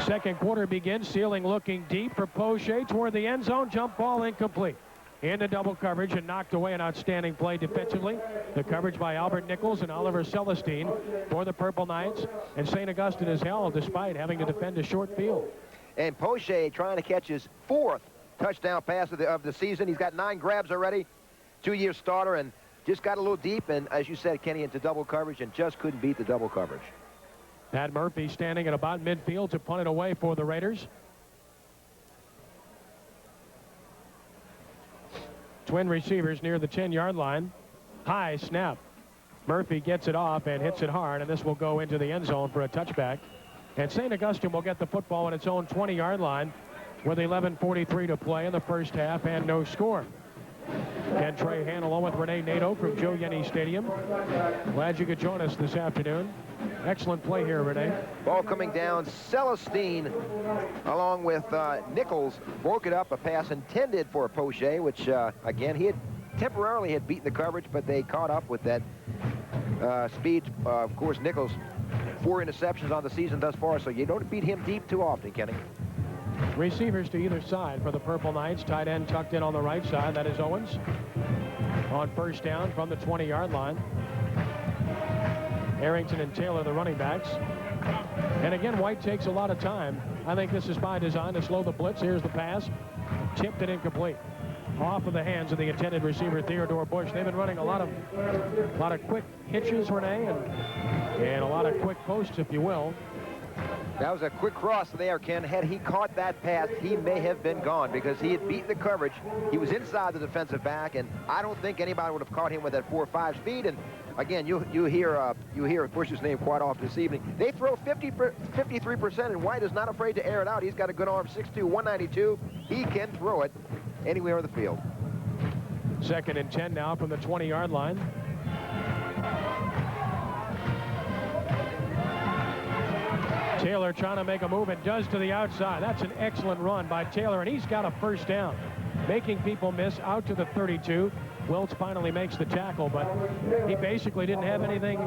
Second quarter begins. Sealing looking deep for Poche toward the end zone. Jump ball incomplete. Into double coverage and knocked away. An outstanding play defensively. The coverage by Albert Nichols and Oliver Celestine for the Purple Knights. And St. Augustine is held despite having to defend a short field. And Poche trying to catch his 4th touchdown pass of the season. He's got 9 grabs already. 2-year starter, and just got a little deep. And as you said, Kenny, into double coverage and just couldn't beat the double coverage. Pat Murphy standing at about midfield to punt it away for the Raiders. Twin receivers near the 10-yard line. High snap. Murphy gets it off and hits it hard, and this will go into the end zone for a touchback. And St. Augustine will get the football on its own 20-yard line with 11:43 to play in the first half and no score. Ken Trahan along with Renee Nato from Joe Yenny Stadium. Glad you could join us this afternoon. Excellent play here, Renee. Ball coming down. Celestine, along with Nichols, broke it up. A pass intended for Poche, which, again, he had temporarily beaten the coverage, but they caught up with that speed. Of course, Nichols, 4 interceptions on the season thus far, so you don't beat him deep too often, Kenny. Receivers to either side for the Purple Knights. Tight end tucked in on the right side. That is Owens. On first down from the 20-yard line. Arrington and Taylor, the running backs. And again, White takes a lot of time. I think this is by design to slow the blitz. Here's the pass. Tipped and incomplete. Off of the hands of the intended receiver, Theodore Bush. They've been running a lot of quick hitches, Renee, and a lot of quick posts, if you will. That was a quick cross there, Ken. Had he caught that pass, he may have been gone because he had beaten the coverage. He was inside the defensive back, and I don't think anybody would have caught him with that 4.5 speed. And again, you hear Bush's name quite often this evening. They throw 53%, and White is not afraid to air it out. He's got a good arm, 6'2", 192. He can throw it anywhere on the field. 2nd and 10 now from the 20-yard line. Taylor trying to make a move and does to the outside. That's an excellent run by Taylor, and he's got a first down. Making people miss out to the 32. Wiltz finally makes the tackle, but he basically didn't have anything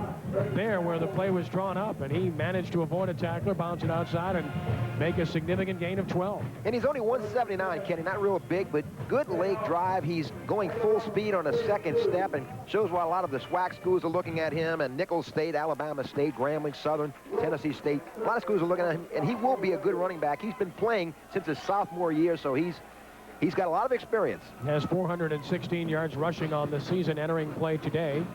there where the play was drawn up, and he managed to avoid a tackler, bounce it outside, and make a significant gain of 12. And he's only 179, Kenny, not real big, but good leg drive. He's going full speed on a second step, and shows why a lot of the SWAC schools are looking at him, and Nichols State, Alabama State, Grambling, Southern, Tennessee State. A lot of schools are looking at him, and he will be a good running back. He's been playing since his sophomore year, so he's got a lot of experience. Has 416 yards rushing on the season entering play today.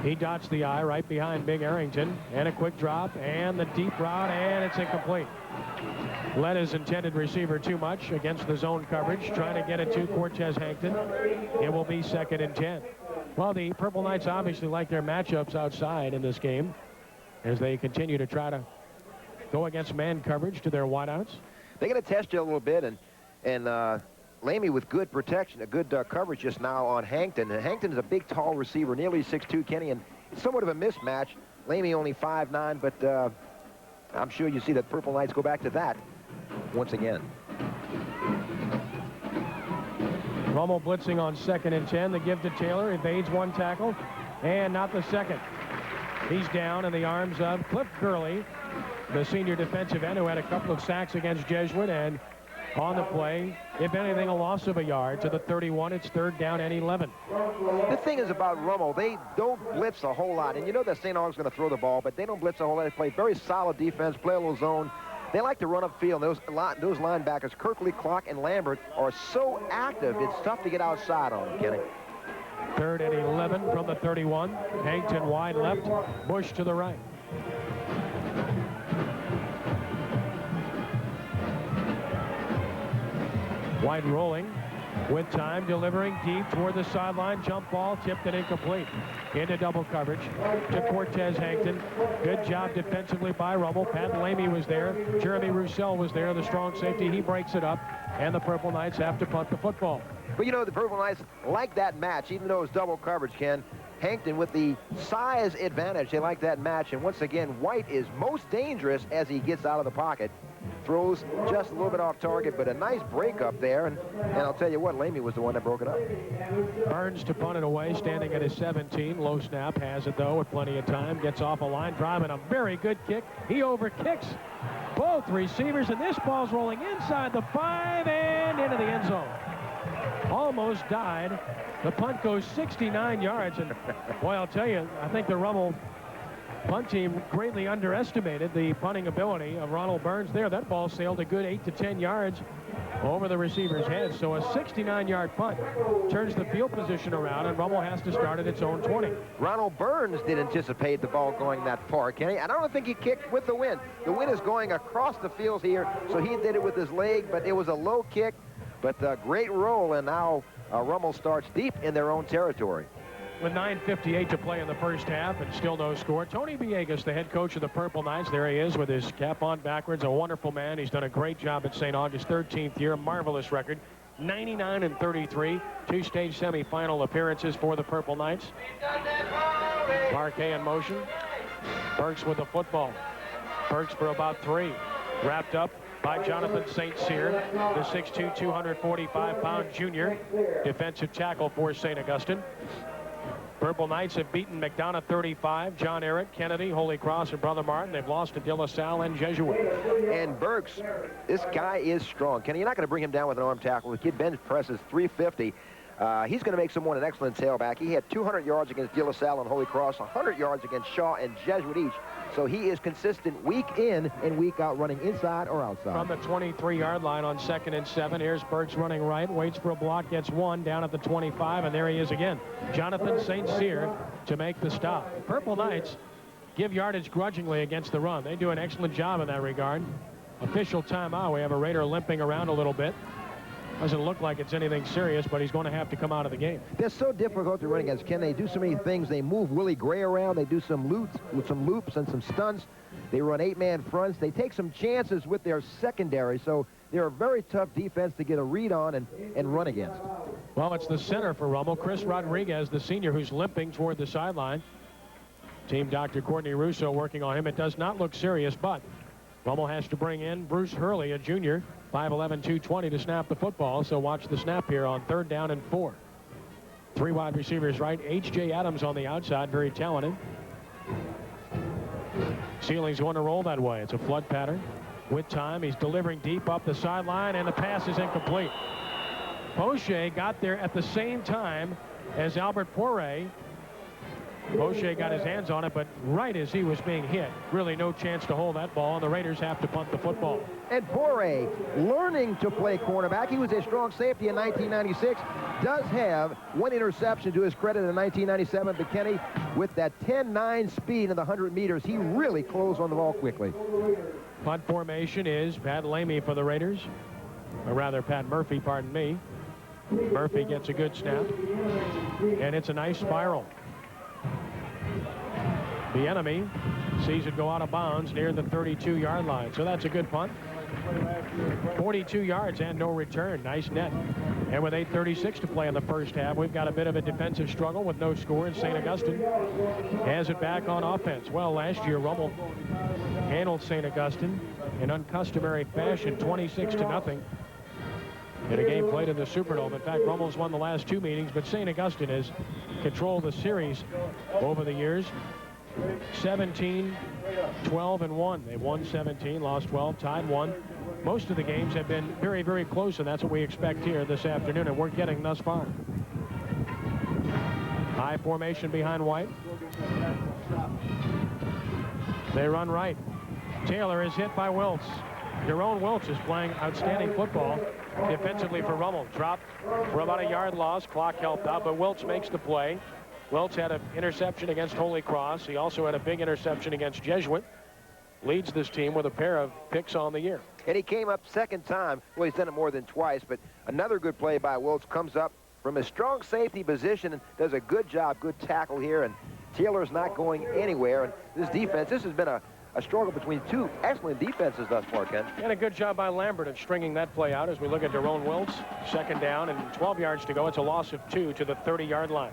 He dots the I right behind Big Arrington. And a quick drop and the deep route, and it's incomplete. Led his intended receiver too much against the zone coverage, trying to get it to Cortez Hankton. It will be 2nd and 10. Well, the Purple Knights obviously like their matchups outside in this game as they continue to try to go against man coverage to their wideouts. They're going to test you a little bit, and Lamy with good protection, a good coverage just now on Hankton. And Hankton is a big, tall receiver, nearly 6'2", Kenny, and it's somewhat of a mismatch. Lamy only 5'9", but I'm sure you see that Purple Knights go back to that once again. Rummel blitzing on 2nd and 10. The give to Taylor, evades one tackle, and not the second. He's down in the arms of Cliff Gurley, the senior defensive end who had a couple of sacks against Jesuit, and on the play, if anything, a loss of a yard to the 31. It's 3rd down and 11. The thing is about Rummel, they don't blitz a whole lot. And you know that St. Aug's going to throw the ball, but they don't blitz a whole lot. They play very solid defense, play a little zone. They like to run upfield. Those linebackers, Kirkley, Clark, and Lambert, are so active, it's tough to get outside on them, Kenny. 3rd and 11 from the 31. Hankton wide left, Bush to the right. White rolling with time, delivering deep toward the sideline. Jump ball, tipped and incomplete. Into double coverage to Cortez Hankton. Good job defensively by Rummel. Pat Lamy was there. Jeremy Roussel was there, the strong safety. He breaks it up, and the Purple Knights have to punt the football. But you know, the Purple Knights like that match, even though it's double coverage, Ken. Hankton with the size advantage, they like that match. And once again, White is most dangerous as he gets out of the pocket. Throws just a little bit off target, but a nice break up there. And I'll tell you what, Lamy was the one that broke it up. Burns to punt it away, standing at his 17. Low snap, has it though with plenty of time. Gets off a line drive and a very good kick. He overkicks both receivers, and this ball's rolling inside the 5 and into the end zone. Almost died. The punt goes 69 yards, and boy, I'll tell you, I think the Rummel punt team greatly underestimated the punting ability of Ronald Burns there. That ball sailed a good 8 to 10 yards over the receiver's head. So a 69-yard punt turns the field position around, and Rummel has to start at its own 20. Ronald Burns did anticipate the ball going that far, Kenny. I don't think he kicked with the wind. The wind is going across the field here, so he did it with his leg, but it was a low kick, but a great roll, and now Rummel starts deep in their own territory. With 9:58 to play in the first half and still no score, Tony Villegas, the head coach of the Purple Knights, there he is with his cap on backwards, a wonderful man. He's done a great job at St. August, 13th year, marvelous record, 99-33, two-stage semifinal appearances for the Purple Knights. Parquet in motion. Burks with the football. Burks for about 3. Wrapped up by Jonathan St. Cyr, the 6'2", 245-pound junior defensive tackle for St. Augustine. Purple Knights have beaten McDonough 35, John Eric, Kennedy, Holy Cross, and Brother Martin. They've lost to De La Salle and Jesuit. And Burks, this guy is strong. Kenny, you're not going to bring him down with an arm tackle. The kid bench presses 350. He's going to make someone an excellent tailback. He had 200 yards against De La Salle and Holy Cross, 100 yards against Shaw and Jesuit each. So he is consistent week in and week out, running inside or outside. From the 23-yard line on 2nd and 7, here's Burks running right, waits for a block, gets one down at the 25, and there he is again. Jonathan St. Cyr to make the stop. Purple Knights give yardage grudgingly against the run. They do an excellent job in that regard. Official timeout. We have a Raider limping around a little bit. Doesn't look like it's anything serious, but he's going to have to come out of the game. They're so difficult to run against, Ken. They do so many things. They move Willie Gray around. They do some loops and some stunts. They run 8-man fronts. They take some chances with their secondary. So they're a very tough defense to get a read on and run against. Well, it's the center for Rummel, Chris Rodriguez, the senior, who's limping toward the sideline. Team Dr. Courtney Russo working on him. It does not look serious, but Rummel has to bring in Bruce Hurley, a junior, 5'11", 220 to snap the football. So watch the snap here on 3rd down and 4. 3 wide receivers right. H.J. Adams on the outside, very talented. Ceiling's going to roll that way. It's a flood pattern. With time, he's delivering deep up the sideline, and the pass is incomplete. Poche got there at the same time as Albert Poirier. Poche got his hands on it, but right as he was being hit, really no chance to hold that ball, and the Raiders have to punt the football. And Poirier, learning to play cornerback. He was a strong safety in 1996. Does have 1 interception to his credit in 1997. But Kenny, with that 10-9 speed in the 100 meters, he really closed on the ball quickly. Punt formation is Pat Lamey for the Raiders. Or rather, Pat Murphy, pardon me. Murphy gets a good snap. And it's a nice spiral. The enemy sees it go out of bounds near the 32-yard line. So that's a good punt. 42 yards and no return. Nice net. And with 8:36 to play in the first half, we've got a bit of a defensive struggle with no score, and St. Augustine has it back on offense. Well, last year, Rummel handled St. Augustine in uncustomary fashion, 26-0. In a game played in the Superdome. In fact, Rummel's won the last 2 meetings, but St. Augustine has controlled the series over the years. 17, 12, and 1. They've won 17, lost 12, tied 1. Most of the games have been very, very close, and that's what we expect here this afternoon, and we're getting thus far. High formation behind White. They run right. Taylor is hit by Wiltz. Jerome Wiltz is playing outstanding football defensively for Rummel. Dropped for about a yard loss. Clock helped out, but Wiltz makes the play. Wiltz had an interception against Holy Cross. He also had a big interception against Jesuit. Leads this team with a pair of picks on the year. And he came up second time. Well, he's done it more than twice, but another good play by Wiltz. Comes up from a strong safety position and does a good job, good tackle here. And Taylor's not going anywhere. And this defense, this has been a struggle between 2 excellent defenses thus far, Ken. And a good job by Lambert of stringing that play out as we look at Daron Wiltz. 2nd down and 12 yards to go. It's a loss of 2 to the 30-yard line.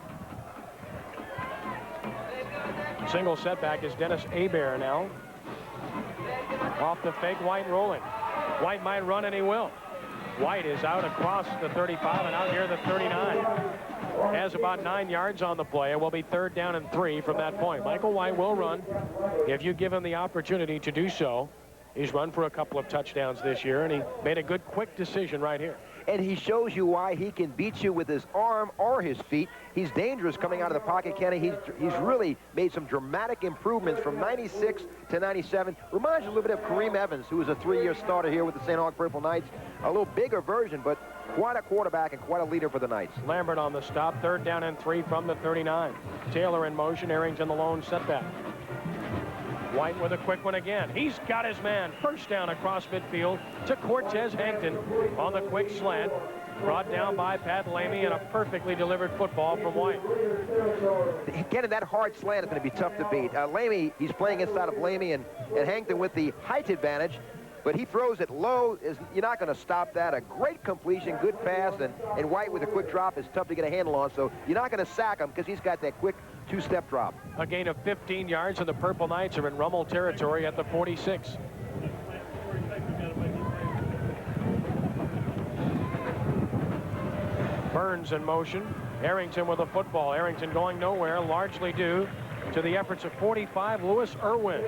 Single setback is Dennis Hebert now. Off the fake, White rolling. White might run, and he will. White is out across the 35 and out near the 39. Has about 9 yards on the play. It will be 3rd down and 3 from that point. Michael White will run if you give him the opportunity to do so. He's run for a couple of touchdowns this year, and he made a good, quick decision right here. And he shows you why he can beat you with his arm or his feet. He's dangerous coming out of the pocket, Kenny. He's really made some dramatic improvements from 96 to 97. Reminds you a little bit of Kareem Evans, who was a 3-year starter here with the St. Aug Purple Knights. A little bigger version, but quite a quarterback and quite a leader for the Knights. Lambert on the stop, 3rd down and 3 from the 39. Taylor in motion, Arrington the lone setback. White with a quick one again. He's got his man. 1st down across midfield to Cortez Hankton on the quick slant. Brought down by Pat Lamey, and a perfectly delivered football from White. Getting that hard slant is going to be tough to beat. Lamey, he's playing inside of Lamey and Hankton with the height advantage, but he throws it low. You're not going to stop that. A great completion, good pass, and White with a quick drop is tough to get a handle on, so you're not going to sack him because he's got that quick 2-step drop. A gain of 15 yards, and the Purple Knights are in Rummel territory at the 46. Burns in motion. Arrington with the football. Arrington going nowhere, largely due to the efforts of 45 Lewis Irwin.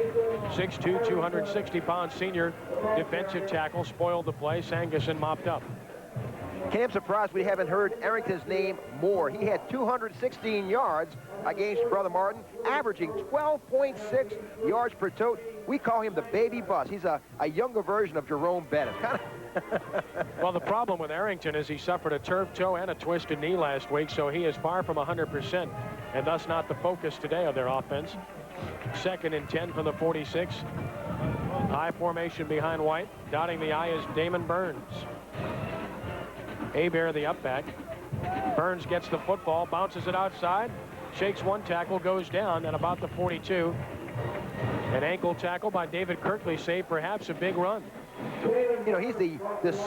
6'2", 260-pound senior defensive tackle. Spoiled the play. Sangerson mopped up. Kenny, I'm surprised we haven't heard Arrington's name more. He had 216 yards against Brother Martin, averaging 12.6 yards per tote. We call him the baby bus. He's a younger version of Jerome Bennett. Well, the problem with Arrington is he suffered a turf toe and a twisted knee last week, so he is far from 100%, and thus not the focus today of their offense. 2nd and 10 from the 46. High formation behind White. Dotting the I is Damon Burns. Hebert, the upback. Burns gets the football, bounces it outside, shakes one tackle, goes down at about the 42. An ankle tackle by David Kirkley saved perhaps a big run. You know, he's the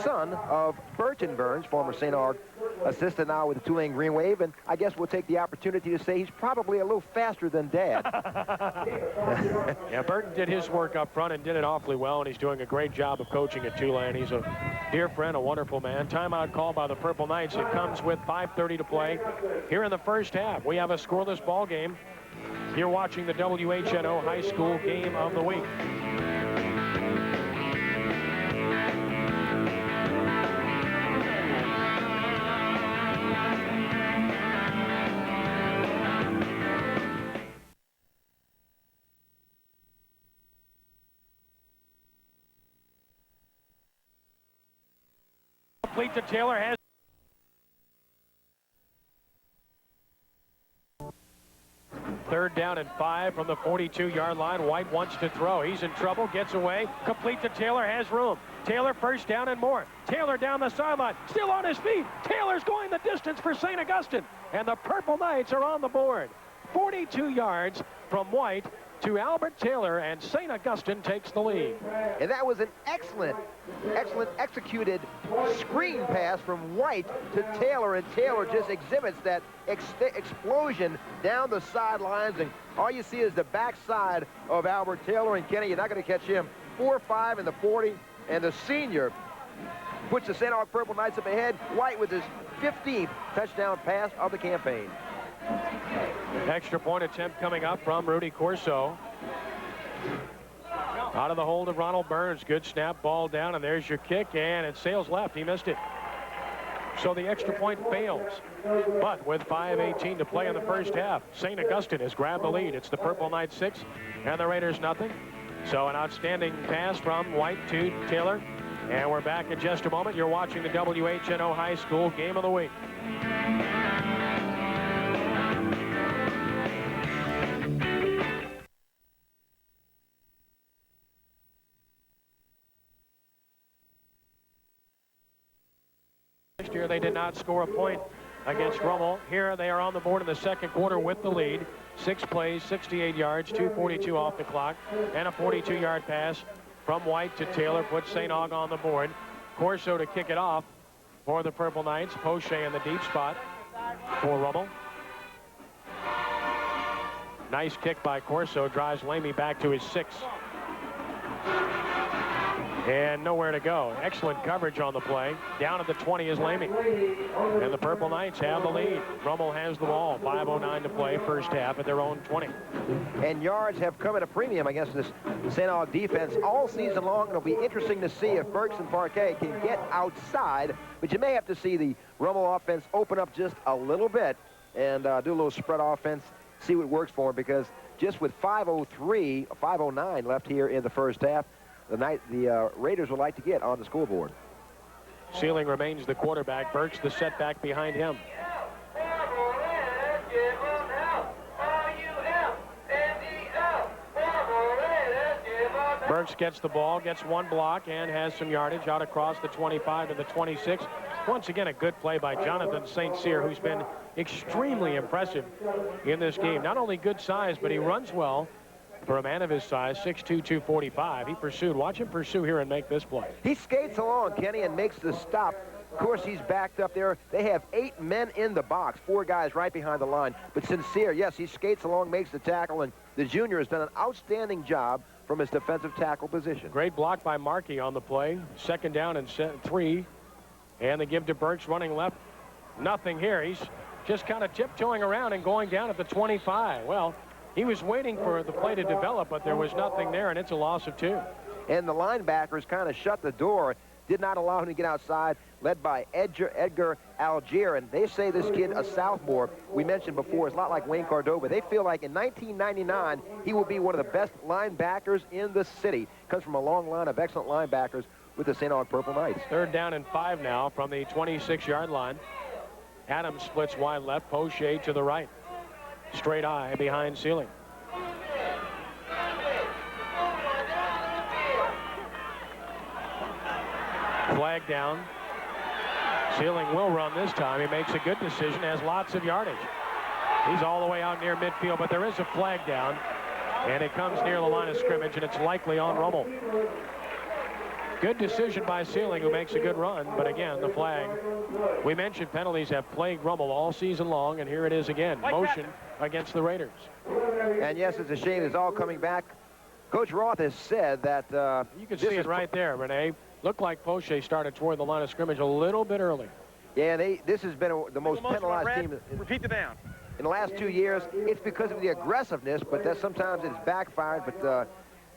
son of Burton Burns, former St. Aug assistant now with the Tulane Green Wave, and I guess we'll take the opportunity to say he's probably a little faster than Dad. Yeah, Burton did his work up front and did it awfully well, and he's doing a great job of coaching at Tulane. He's a dear friend, a wonderful man. Timeout call by the Purple Knights. It comes with 5:30 to play here in the first half. We have a scoreless ball game. You're watching the WHNO High School Game of the Week. Complete to Taylor. Has third down and 5 from the 42-yard line. White wants to throw. He's in trouble. Gets away. Complete to Taylor. Has room. Taylor 1st down and more. Taylor down the sideline. Still on his feet. Taylor's going the distance for St. Augustine. And the Purple Knights are on the board. 42 yards from White to Albert Taylor, and St. Augustine takes the lead. And that was an excellent executed screen pass from White to Taylor, and Taylor just exhibits that explosion down the sidelines, and all you see is the backside of Albert Taylor. And Kenny, you're not going to catch him. 4-5 in the 40, and the senior puts the St. Aug Purple Knights up ahead. White with his 15th touchdown pass of the campaign. Extra point attempt coming up from Rudy Corso. Out of the hold of Ronald Burns. Good snap, ball down, and there's your kick, and it sails left. He missed it. So the extra point fails. But with 5:18 to play in the first half, St. Augustine has grabbed the lead. It's the Purple Knights 6 and the Raiders nothing. So an outstanding pass from White to Taylor. And we're back in just a moment. You're watching the WHNO High School Game of the Week. Last year they did not score a point against Rummel. Here they are on the board in the second quarter with the lead. 6 plays, 68 yards, 2:42 off the clock, and a 42-yard pass from White to Taylor puts St. Aug on the board. Corso to kick it off for the Purple Knights. Poche in the deep spot for Rummel. Nice kick by Corso, drives Lamey back to his 6. And nowhere to go. Excellent coverage on the play. Down at the 20 is Lamy. And the Purple Knights have the lead. Rummel has the ball. 5:09 to play, first half at their own 20. And yards have come at a premium against this St. Aug defense all season long. It'll be interesting to see if Berks and Parquet can get outside. But you may have to see the Rummel offense open up just a little bit and do a little spread offense, see what works for them, because just with 5:09 left here in the first half, the Raiders would like to get on the scoreboard. Sealing remains the quarterback. Burks the setback behind him. Burks gets the ball, gets one block, and has some yardage out across the 25 to the 26. Once again, a good play by Jonathan St. Cyr, who's been extremely impressive in this game. Not only good size, but he runs well. For a man of his size, 6'2", 245, he pursued. Watch him pursue here and make this play. He skates along, Kenny, and makes the stop. Of course, he's backed up there. They have 8 men in the box, 4 guys right behind the line. But Sincere, yes, he skates along, makes the tackle, and the junior has done an outstanding job from his defensive tackle position. Great block by Markey on the play. 2nd down and 3. And they give to Burks running left. Nothing here. He's just kind of tiptoeing around and going down at the 25. Well, he was waiting for the play to develop, but there was nothing there, and it's a loss of 2. And the linebackers kind of shut the door, did not allow him to get outside, led by Edgar Algier. And they say this kid, a sophomore, we mentioned before, is a lot like Wayne Cordova. They feel like in 1999, he will be one of the best linebackers in the city. Comes from a long line of excellent linebackers with the St. Aug Purple Knights. 3rd down and 5 now from the 26-yard line. Adams splits wide left, Poche to the right. Straight eye behind Sealing. Flag down. Sealing will run this time. He makes a good decision, has lots of yardage. He's all the way out near midfield, but there is a flag down, and it comes near the line of scrimmage, and it's likely on Rummel. Good decision by Sealing, who makes a good run, but again, the flag. We mentioned penalties have plagued Rummel all season long, and here it is again. Motion against the Raiders. And yes, it's a shame it's all coming back. Coach Roth has said that... you can see it right there, Renee. Looked like Poche started toward the line of scrimmage a little bit early. Yeah, this has been the most penalized team. Repeat the down. In the last 2 years. It's because of the aggressiveness, but that sometimes it's backfired. But,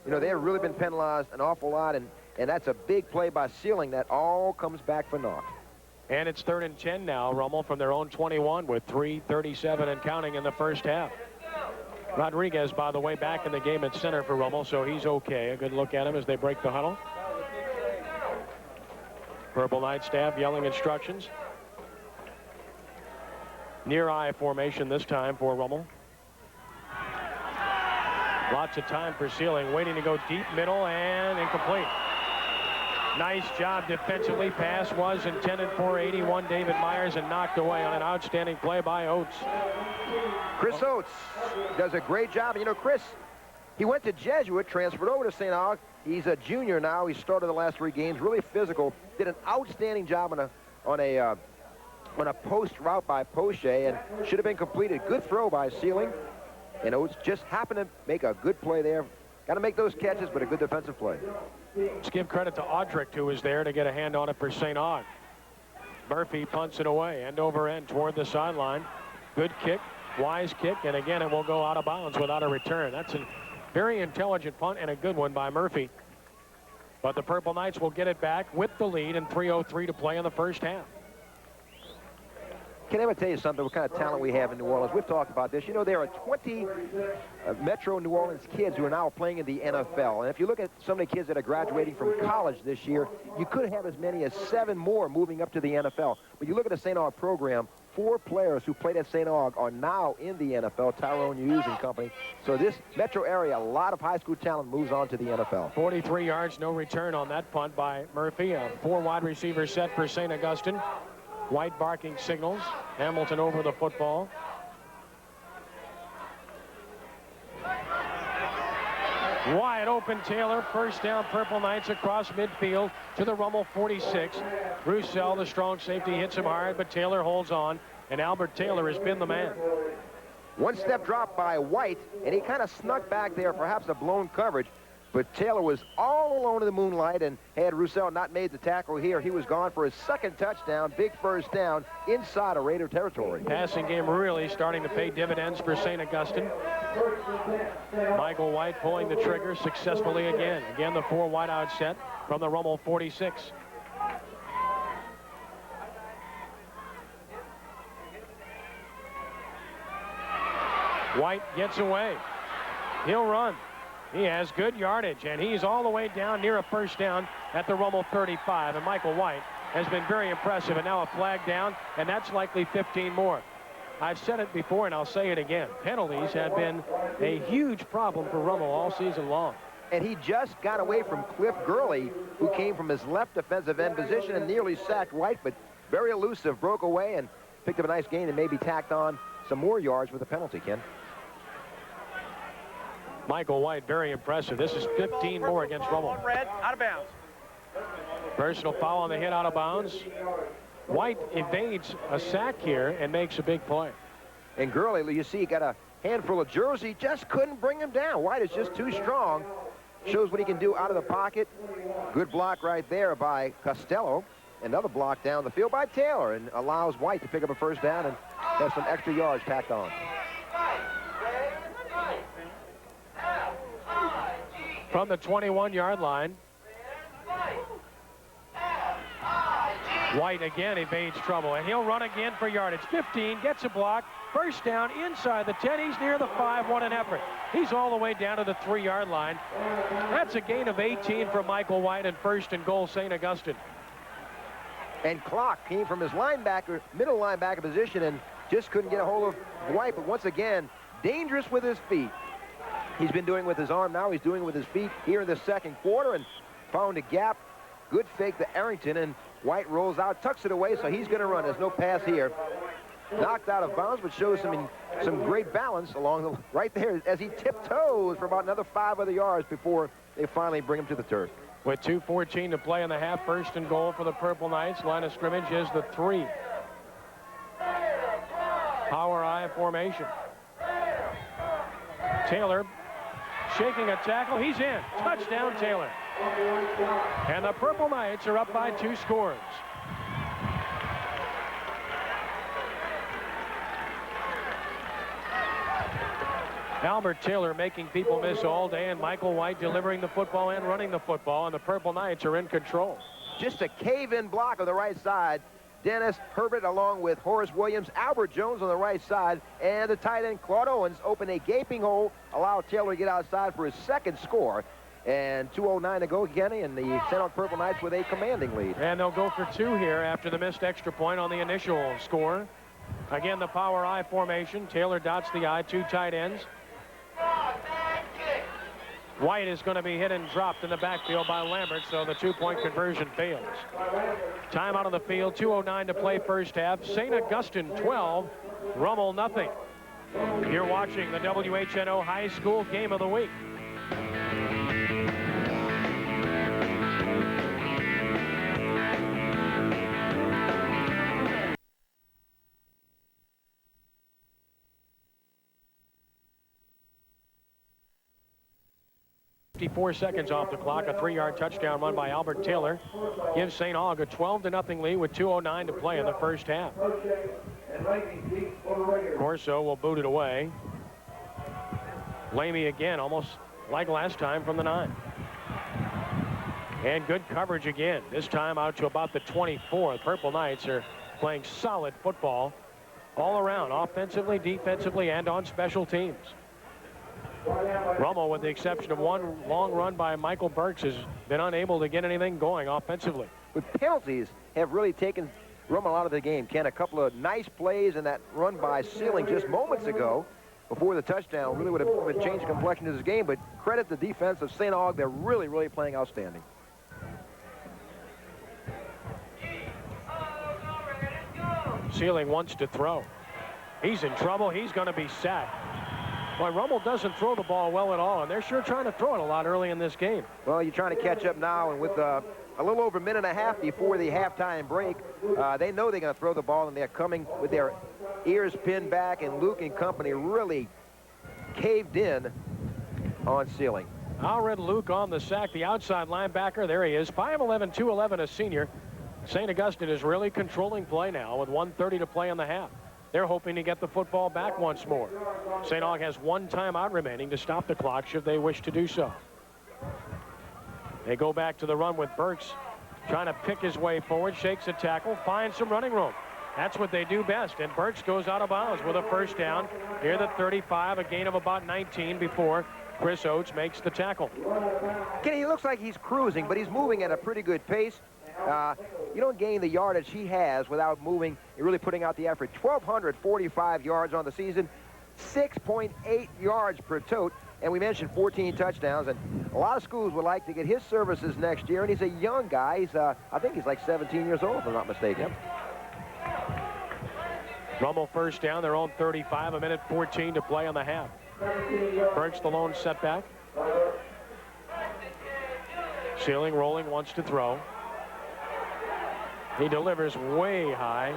you know, they've really been penalized an awful lot, and that's a big play by Sealing. That all comes back for naught. And it's 3rd and 10 now, Rummel, from their own 21 with 3:37 and counting in the first half. Rodriguez, by the way, back in the game at center for Rummel, so he's okay. A good look at him as they break the huddle. Purple Knight staff yelling instructions. Near eye formation this time for Rummel. Lots of time for Sealing, waiting to go deep middle and incomplete. Nice job defensively. Pass was intended for 81 David Myers and knocked away on an outstanding play by Oates. Chris Oates does a great job. You know, Chris, he went to Jesuit, transferred over to St. Aug. He's a junior now. He started the last 3 games, really physical. Did an outstanding job on a post route by Poche, and should have been completed. Good throw by Sealing, and Oates just happened to make a good play there. Got to make those catches, but a good defensive play. Let's give credit to Audrick, who was there to get a hand on it for St. Aug. Murphy punts it away, end over end toward the sideline. Good kick, wise kick, and again, it will go out of bounds without a return. That's a very intelligent punt and a good one by Murphy. But the Purple Knights will get it back with the lead and 3:03 to play in the first half. Can I ever tell you something, what kind of talent we have in New Orleans? We've talked about this. You know, there are 20 Metro New Orleans kids who are now playing in the NFL. And if you look at some of the kids that are graduating from college this year, you could have as many as 7 more moving up to the NFL. But you look at the St. Aug program, 4 players who played at St. Aug are now in the NFL, Tyrone Hughes and company. So this metro area, a lot of high school talent moves on to the NFL. 43 yards, no return on that punt by Murphy. A 4 wide receiver set for St. Augustine. White barking signals. Hamilton over the football. Wide open Taylor. First down, Purple Knights across midfield to the Rummel 46. Roussel, the strong safety, hits him hard, but Taylor holds on, and Albert Taylor has been the man. One step drop by White, and he kind of snuck back there, perhaps a blown coverage. But Taylor was all alone in the moonlight, and had Russell not made the tackle here, he was gone for his second touchdown, big first down inside of Raider territory. Passing game really starting to pay dividends for St. Augustine. Michael White pulling the trigger successfully again. Again, the 4 wideout set from the Rummel 46. White gets away. He'll run. He has good yardage, and he's all the way down near a first down at the Rummel 35. And Michael White has been very impressive, and now a flag down, and that's likely 15 more. I've said it before, and I'll say it again. Penalties have been a huge problem for Rummel all season long. And he just got away from Cliff Gurley, who came from his left defensive end position and nearly sacked White, but very elusive, broke away and picked up a nice gain and maybe tacked on some more yards with a penalty, Ken. Michael White, very impressive. This is 15 more against Rummel. Red, out of bounds. Personal foul on the hit out of bounds. White evades a sack here and makes a big play. And Gurley, you see, he got a handful of jersey, just couldn't bring him down. White is just too strong. Shows what he can do out of the pocket. Good block right there by Costello. Another block down the field by Taylor, and allows White to pick up a first down and have some extra yards tacked on. From the 21-yard line, White again evades trouble, and he'll run again for yardage. 15, gets a block, first down inside the 10. He's near the 5. What an effort. He's all the way down to the 3-yard line. That's a gain of 18 for Michael White, and first and goal, St. Augustine. And Clock came from his linebacker, middle linebacker position, and just couldn't get a hold of White. But once again, dangerous with his feet. He's been doing it with his arm, now he's doing it with his feet here in the second quarter, and found a gap. Good fake to Arrington, and White rolls out, tucks it away, so he's going to run. There's no pass here. Knocked out of bounds, but shows some great balance along the right there as he tiptoes for about another 5 other yards before they finally bring him to the turf. With 2:14 to play in the half, first and goal for the Purple Knights. Line of scrimmage is the 3. Power I formation. Taylor shaking a tackle. He's in. Touchdown, Taylor. And the Purple Knights are up by 2 scores. Albert Taylor making people miss all day, and Michael White delivering the football and running the football, and the Purple Knights are in control. Just a cave-in block on the right side. Dennis Herbert along with Horace Williams, Albert Jones on the right side, and the tight end Claude Owens open a gaping hole, allow Taylor to get outside for his second score. And 2:09 to go, Kenny, and the St. Aug Purple Knights with a commanding lead. And they'll go for 2 here after the missed extra point on the initial score. Again, the power I formation. Taylor dots the I, 2 tight ends. White is going to be hit and dropped in the backfield by Lambert, so the 2-point conversion fails. Time out on the field, 2:09 to play first half. St. Augustine 12, Rummel nothing. You're watching the WHNO High School Game of the Week. .54 seconds off the clock. A 3-yard touchdown run by Albert Taylor gives St. Aug a 12-0 lead with 2:09 to play in the first half. Corso will boot it away. Lamy again, almost like last time from the 9. And good coverage again. This time out to about the 24. The Purple Knights are playing solid football all around, offensively, defensively, and on special teams. Rummel, with the exception of one long run by Michael Burks, has been unable to get anything going offensively. But penalties have really taken Rummel out of the game. Ken, a couple of nice plays and that run by Sealing just moments ago before the touchdown really would have changed the complexion of this game. But credit the defense of St. Aug. They're really, really playing outstanding. Sealing wants to throw. He's in trouble. He's going to be sacked. Boy, Rummel doesn't throw the ball well at all, and they're sure trying to throw it a lot early in this game. Well, you're trying to catch up now, and with a little over a minute and a half before the halftime break, they know they're going to throw the ball, and they're coming with their ears pinned back, and Luke and company really caved in on Sealing. Alred Luke on the sack, the outside linebacker. There he is, 5'11", 211, a senior. St. Augustine is really controlling play now with 1:30 to play in the half. They're hoping to get the football back once more. St. Aug has 1 timeout remaining to stop the clock should they wish to do so. They go back to the run with Burks trying to pick his way forward, shakes a tackle, finds some running room. That's what they do best, and Burks goes out of bounds with a first down near the 35, a gain of about 19 before Chris Oates makes the tackle. Kenny, he looks like he's cruising, but he's moving at a pretty good pace. You don't gain the yardage he has without moving and really putting out the effort. 1,245 yards on the season, 6.8 yards per tote, and we mentioned 14 touchdowns, and a lot of schools would like to get his services next year, and he's a young guy. He's, I think he's like 17 years old, if I'm not mistaken. Yep. Rummel first down, their own 35, 1:14 to play on the half. Burks the lone setback. Sealing, rolling, wants to throw. He delivers way high,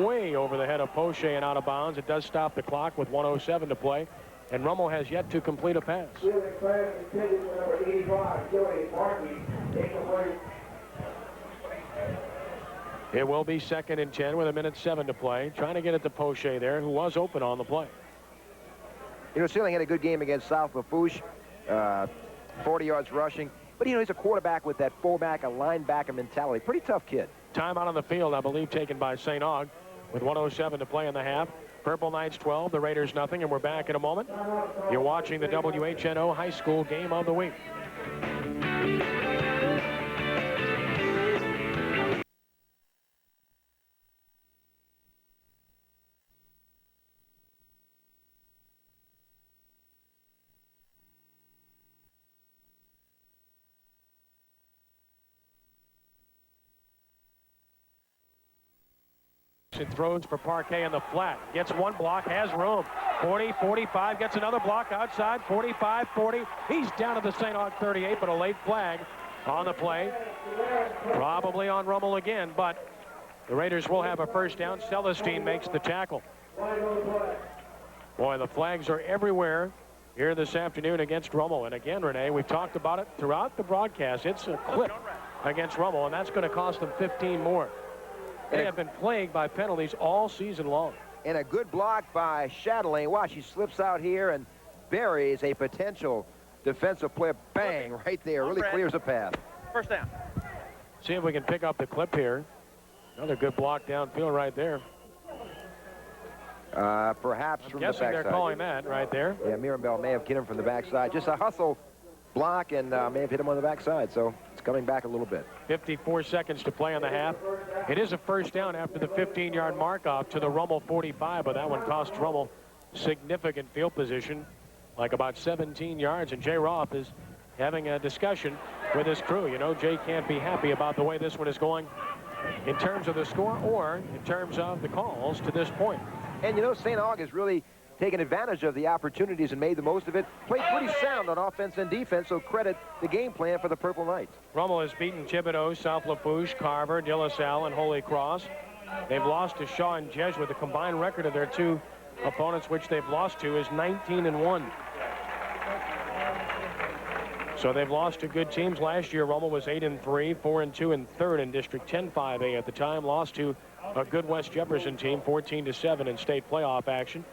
way over the head of Poche and out of bounds. It does stop the clock with 1:07 to play, and Rummel has yet to complete a pass. It will be 2nd and 10 with 1:07 to play. Trying to get it to Poche there, who was open on the play. You know, Sealing had a good game against South Lafourche, 40 yards rushing. But, you know, he's a quarterback with that fullback, a linebacker mentality. Pretty tough kid. Timeout on the field, I believe, taken by St. Aug with 1:07 to play in the half. Purple Knights 12, the Raiders nothing, and we're back in a moment. You're watching the WHNO High School Game of the Week. It throws for Parquet in the flat. Gets one block, has room. 40, 45, gets another block outside. 45, 40. He's down to the St. Aug 38, but a late flag on the play. Probably on Rummel again, but the Raiders will have a first down. Celestine makes the tackle. Boy, the flags are everywhere here this afternoon against Rummel. And again, Renee, we've talked about it throughout the broadcast. It's a clip against Rummel, and that's going to cost them 15 more. They have been plagued by penalties all season long. And a good block by Chatelain. Watch, he slips out here and buries a potential defensive player. Bang, right there. Really clears the path. First down. See if we can pick up the clip here. Another good block downfield right there. Perhaps from the backside. Guessing they're calling that right there. Yeah, Mirabel may have hit him from the backside. Just a hustle block and may have hit him on the backside. So it's coming back a little bit. 54 seconds to play on the half. It is a first down after the 15-yard mark off to the Rummel 45, but that one cost Rummel significant field position, like about 17 yards. And Jay Roth is having a discussion with his crew. You know, Jay can't be happy about the way this one is going in terms of the score or in terms of the calls to this point. And, you know, St. Aug has really taken advantage of the opportunities and made the most of it. Played pretty sound on offense and defense, so credit the game plan for the Purple Knights. Rummel has beaten Thibodeau, South Lafourche, Carver, De La Salle, and Holy Cross. They've lost to Shaw and Jesuit. The combined record of their two opponents, which they've lost to, is 19-1. So they've lost to good teams. Last year, Rummel was 8-3, 4-2, and 3rd in District 10 5A at the time. Lost to a good West Jefferson team, 14-7 in state playoff action.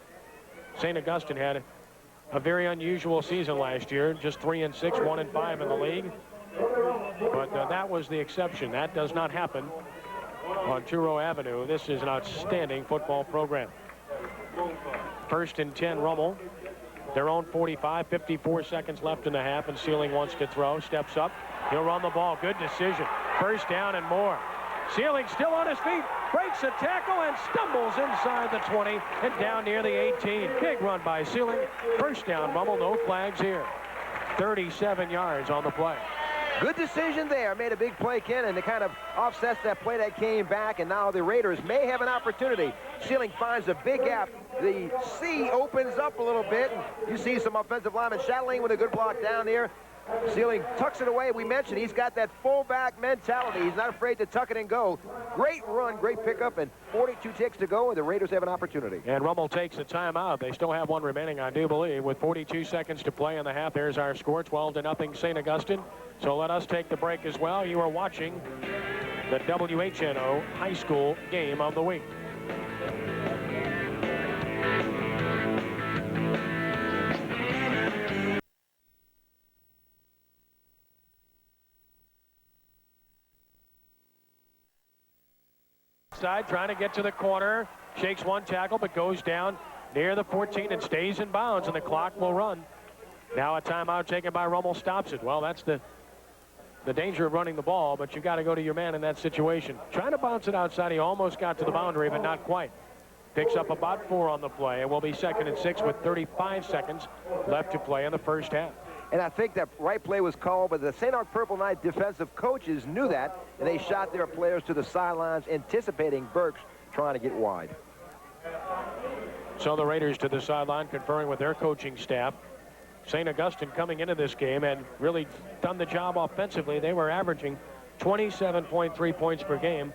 St. Augustine had a very unusual season last year, just 3-6, 1-5 in the league. But that was the exception. That does not happen on Truro Avenue. This is an outstanding football program. 1st and 10, Rummel. Their own 45, 54 seconds left in the half, and Sealing wants to throw, steps up. He'll run the ball. Good decision. First down and more. Sealing still on his feet, breaks a tackle and stumbles inside the 20 and down near the 18. Big run by Sealing. First down, Rummel, no flags here. 37 yards on the play. Good decision there. Made a big play, Ken, and it kind of offsets that play that came back, and now the Raiders may have an opportunity. Sealing finds a big gap. The C opens up a little bit, and you see some offensive linemen. Chatelain with a good block down here. Sealing tucks it away. We mentioned he's got that fullback mentality. He's not afraid to tuck it and go. Great run, great pickup, and 42 ticks to go, and the Raiders have an opportunity. And Rummel takes a timeout. They still have one remaining, I do believe, with 42 seconds to play in the half. There's our score, 12-0 St. Augustine. So let us take the break as well. You are watching the WHNO High School Game of the Week. Side trying to get to the corner, shakes one tackle but goes down near the 14 and stays in bounds, and the clock will run. Now a timeout taken by Rummel stops it. Well, that's the danger of running the ball, but you've got to go to your man in that situation. Trying to bounce it outside. He almost got to the boundary, but not quite. Picks up about 4 on the play, and will be 2nd and 6 with 35 seconds left to play in the first half. And I think that right play was called, but the St. Aug Purple Knight defensive coaches knew that, and they shot their players to the sidelines, anticipating Burks trying to get wide. So the Raiders to the sideline, conferring with their coaching staff. St. Augustine coming into this game had really done the job offensively. They were averaging 27.3 points per game,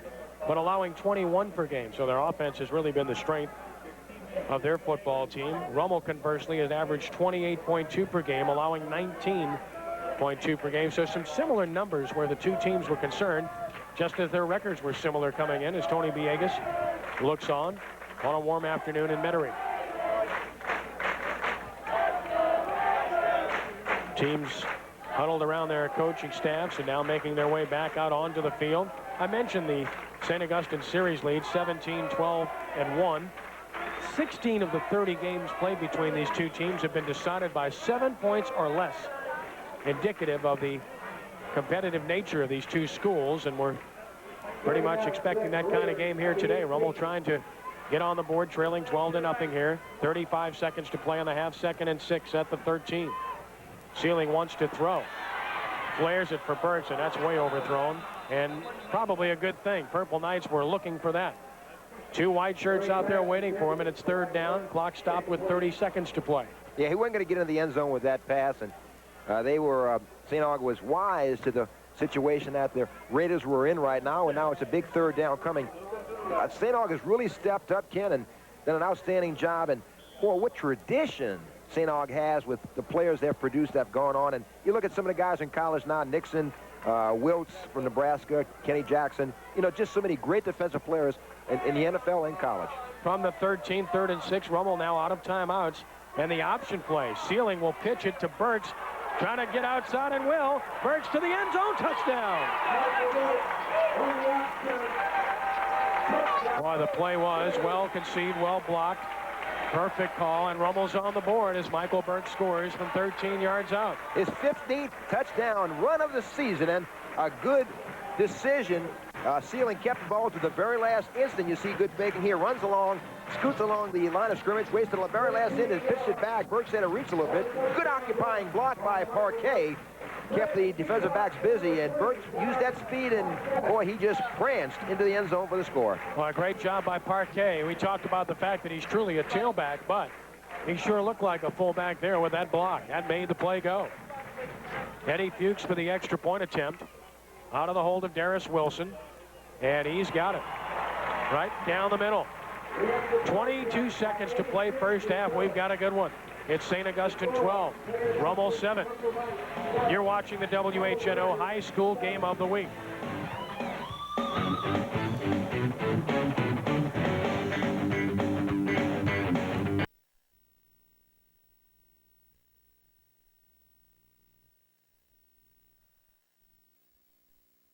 but allowing 21 per game. So their offense has really been the strength of their football team. Rummel, conversely, has averaged 28.2 per game, allowing 19.2 per game. So some similar numbers where the two teams were concerned, just as their records were similar coming in, as Tony Villegas looks on a warm afternoon in Metairie. Teams huddled around their coaching staffs and now making their way back out onto the field. I mentioned the St. Augustine series lead, 17-12-1. 16 of the 30 games played between these two teams have been decided by 7 points or less, indicative of the competitive nature of these two schools, and we're pretty much expecting that kind of game here today. Rummel trying to get on the board, trailing 12-0 here. 35 seconds to play in the half, 2nd and 6 at the 13. Sealing wants to throw. Flares it for Burks, and that's way overthrown, and probably a good thing. Purple Knights were looking for that. 2 white shirts out there waiting for him, and it's 3rd down. Clock stopped with 30 seconds to play. Yeah, he wasn't going to get into the end zone with that pass, and St. Aug was wise to the situation that the Raiders were in right now, and now it's a big 3rd down coming. St. Aug has really stepped up, Ken, and done an outstanding job, and boy, what tradition St. Aug has with the players they've produced that have gone on. And you look at some of the guys in college now, Nixon, Wiltz from Nebraska, Kenny Jackson, you know, just so many great defensive players in the NFL and college. From the 13, 3rd and 6, Rummel now out of timeouts, and the option play. Sealing will pitch it to Burks, trying to get outside, and will. Burks to the end zone, touchdown. Boy, the play was well conceived, well blocked. Perfect call, and Rummel's on the board as Michael Burks scores from 13 yards out. His 15th touchdown run of the season, and a good decision. Sealing kept the ball to the very last instant. You see good faking here. Runs along, scoots along the line of scrimmage, waits till the very last instant, and pitched it back. Burks had to reach a little bit. Good occupying block by Parquet. Kept the defensive backs busy, and Burks used that speed, and boy, he just pranced into the end zone for the score. Well, a great job by Parquet. We talked about the fact that he's truly a tailback, but he sure looked like a fullback there with that block. That made the play go. Eddie Fuchs for the extra point attempt. Out of the hold of Darius Wilson, and he's got it right down the middle. 22 seconds to play first half. We've got a good one. It's St. Augustine 12, Rummel 7. You're watching the WHNO High School Game of the Week.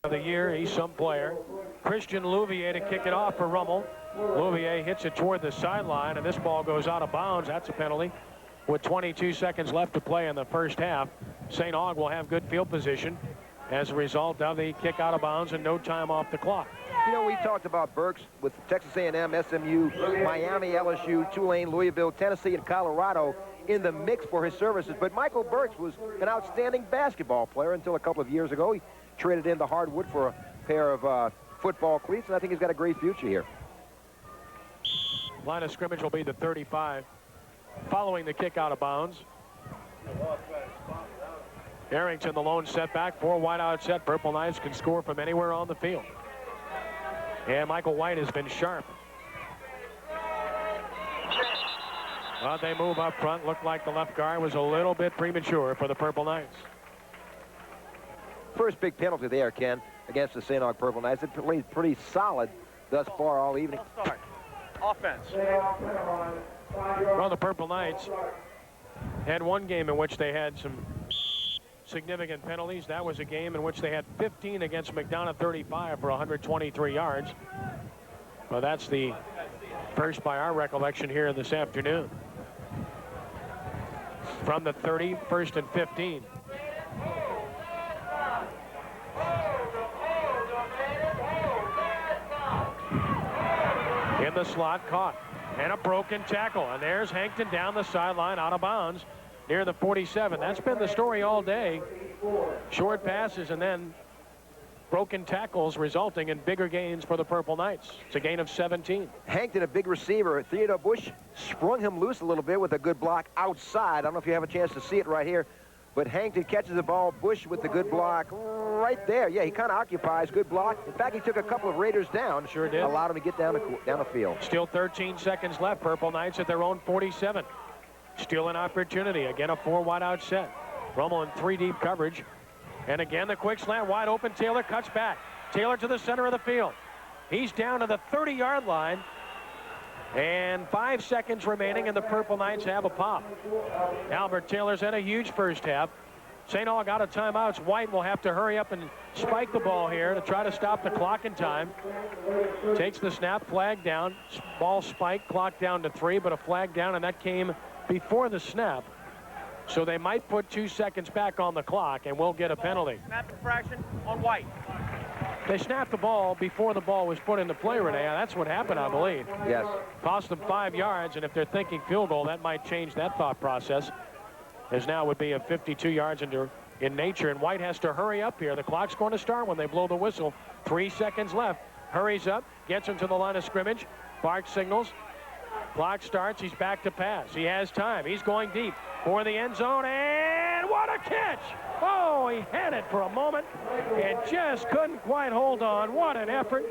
Of the year, he's some player. Christian Louvier to kick it off for Rummel. Louvier hits it toward the sideline, and this ball goes out of bounds. That's a penalty. With 22 seconds left to play in the first half, St. Aug will have good field position as a result of the kick out of bounds and no time off the clock. You know, we talked about Burks with Texas A&M, SMU, Miami, LSU, Tulane, Louisville, Tennessee, and Colorado in the mix for his services. But Michael Burks was an outstanding basketball player until a couple of years ago. He traded into hardwood for a pair of football cleats, and I think he's got a great future here. Line of scrimmage will be the 35. Following the kick out of bounds. Arrington, the lone setback, 4 wide out set. Purple Knights can score from anywhere on the field. And Michael White has been sharp. But they move up front. Looked like the left guard was a little bit premature for the Purple Knights. First big penalty there, Ken, against the St. Aug Purple Knights. It played pretty solid thus far all evening. Start. Offense. Well, the Purple Knights had one game in which they had some significant penalties. That was a game in which they had 15 against McDonough 35 for 123 yards. Well, that's the first by our recollection here this afternoon. From the 30, 1st and 15. In the slot, caught. And a broken tackle. And there's Hankton down the sideline, out of bounds, near the 47. That's been the story all day. Short passes and then broken tackles resulting in bigger gains for the Purple Knights. It's a gain of 17. Hankton, a big receiver. Theodore Bush sprung him loose a little bit with a good block outside. I don't know if you have a chance to see it right here, but Hankton catches the ball. Bush with the good block right there. Yeah, he kind of occupies. Good block. In fact, he took a couple of Raiders down. Sure did. Allowed him to get down the field. Still 13 seconds left. Purple Knights at their own 47. Still an opportunity. Again, a 4 wide out set. Rummel in 3 deep coverage. And again, the quick slant wide open. Taylor cuts back. Taylor to the center of the field. He's down to the 30-yard line. And 5 seconds remaining, and the Purple Knights have a pop. Albert Taylor's had a huge first half. St. Aug out of timeouts. White will have to hurry up and spike the ball here to try to stop the clock in time. Takes the snap, flag down. Ball spiked, clock down to 3, but a flag down, and that came before the snap. So they might put 2 seconds back on the clock, and we'll get a penalty. Snap infraction on White. They snapped the ball before the ball was put into play, Renee. That's what happened, I believe. Yes. Cost them 5 yards, and if they're thinking field goal, that might change that thought process, as now would be a 52 yards in nature, and White has to hurry up here. The clock's going to start when they blow the whistle. 3 seconds left. Hurries up, gets him to the line of scrimmage. Bark signals. Clock starts. He's back to pass. He has time. He's going deep for the end zone, and what a catch! Oh, he had it for a moment and just couldn't quite hold on. What an effort.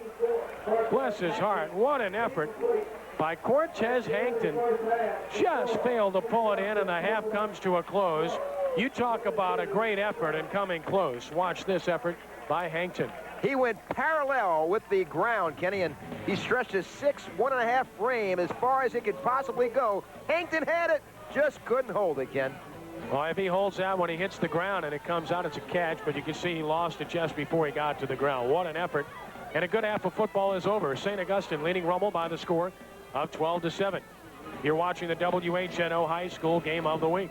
Bless his heart. What an effort by Cortez Hankton. Just failed to pull it in, and the half comes to a close. You talk about a great effort and coming close. Watch this effort by Hankton. He went parallel with the ground, Kenny, and he stretched his 6'1.5" frame as far as it could possibly go. Hankton had it, just couldn't hold it, Ken. Well, if he holds out when he hits the ground and it comes out, it's a catch, but you can see he lost it just before he got to the ground. What an effort. And a good half of football is over. St. Augustine leading Rummel by the score of 12-7. You're watching the WHNO High School Game of the Week.